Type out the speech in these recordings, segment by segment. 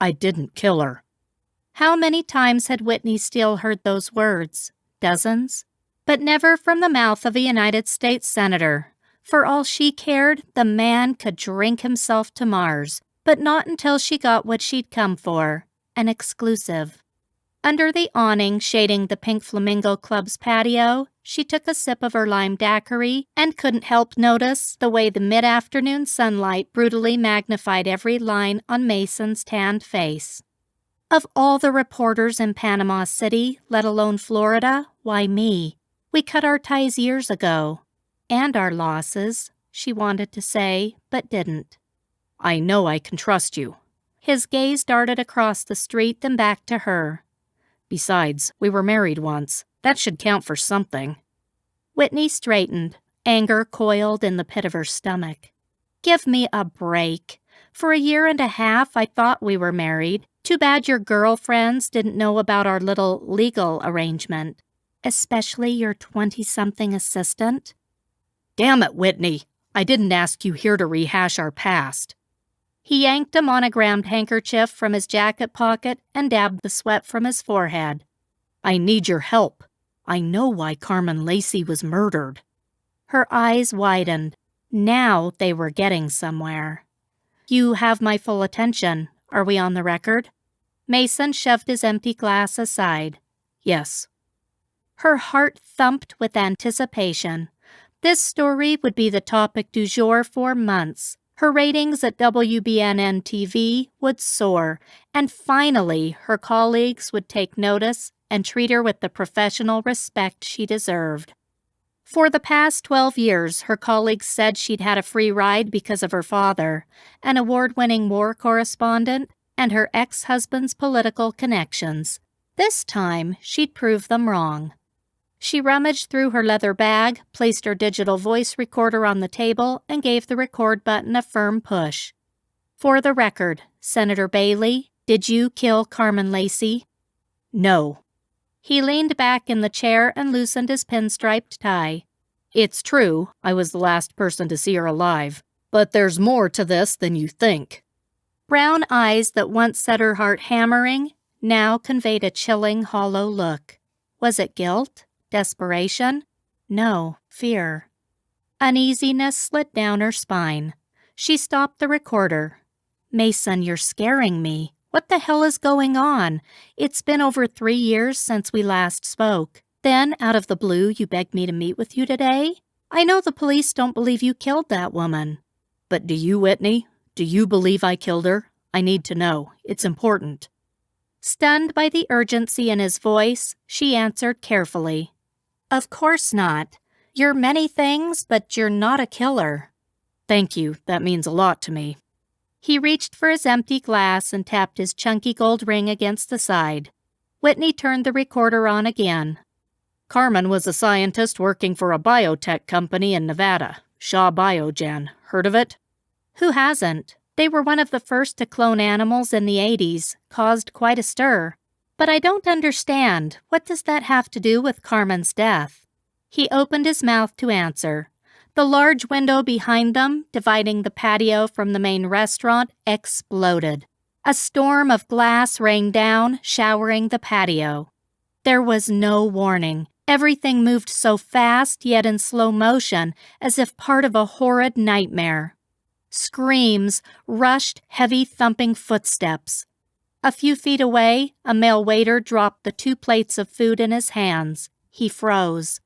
I didn't kill her." How many times had Whitney Steel heard those words? Dozens? But never from the mouth of a United States Senator. For all she cared, the man could drink himself to Mars, but not until she got what she'd come for, an exclusive. Under the awning shading the Pink Flamingo Club's patio, she took a sip of her lime daiquiri and couldn't help notice the way the mid-afternoon sunlight brutally magnified every line on Mason's tanned face. Of all the reporters in Panama City, let alone Florida, why me? We cut our ties years ago. And our losses, she wanted to say, but didn't. "I know I can trust you." His gaze darted across the street, then back to her. "Besides, we were married once. That should count for something." Whitney straightened, anger coiled in the pit of her stomach. "Give me a break. For a year and a half, I thought we were married. Too bad your girlfriends didn't know about our little legal arrangement. Especially your 20-something assistant." "Damn it, Whitney. I didn't ask you here to rehash our past." He yanked a monogrammed handkerchief from his jacket pocket and dabbed the sweat from his forehead. "I need your help. I know why Carmen Lacey was murdered." Her eyes widened. Now they were getting somewhere. "You have my full attention. Are we on the record?" Mason shoved his empty glass aside. "Yes." Her heart thumped with anticipation. This story would be the topic du jour for months. Her ratings at WBNN-TV would soar, and finally her colleagues would take notice and treat her with the professional respect she deserved. For the past 12 years, her colleagues said she'd had a free ride because of her father, an award-winning war correspondent, and her ex-husband's political connections. This time, she'd prove them wrong. She rummaged through her leather bag, placed her digital voice recorder on the table, and gave the record button a firm push. "For the record, Senator Bailey, did you kill Carmen Lacey?" "No." He leaned back in the chair and loosened his pinstriped tie. "It's true, I was the last person to see her alive, but there's more to this than you think." Brown eyes that once set her heart hammering now conveyed a chilling, hollow look. Was it guilt? Desperation? No, fear. Uneasiness slid down her spine. She stopped the recorder. "Mason, you're scaring me. What the hell is going on? It's been over 3 years since we last spoke. Then, out of the blue, you begged me to meet with you today? I know the police don't believe you killed that woman." "But do you, Whitney? Do you believe I killed her? I need to know. It's important." Stunned by the urgency in his voice, she answered carefully. "Of course not. You're many things, but you're not a killer." "Thank you. That means a lot to me." He reached for his empty glass and tapped his chunky gold ring against the side. Whitney turned the recorder on again. "Carmen was a scientist working for a biotech company in Nevada, Shaw Biogen. Heard of it?" Who hasn't? They were one of the first to clone animals in the 80s, caused quite a stir. But I don't understand. What does that have to do with Carmen's death? He opened his mouth to answer. The large window behind them, dividing the patio from the main restaurant, exploded. A storm of glass rained down, showering the patio. There was no warning. Everything moved so fast, yet in slow motion, as if part of a horrid nightmare. Screams, rushed, heavy thumping footsteps. A few feet away, a male waiter dropped the 2 plates of food in his hands. He froze.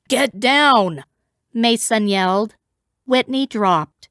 "Get down!" Mason yelled. Whitney dropped.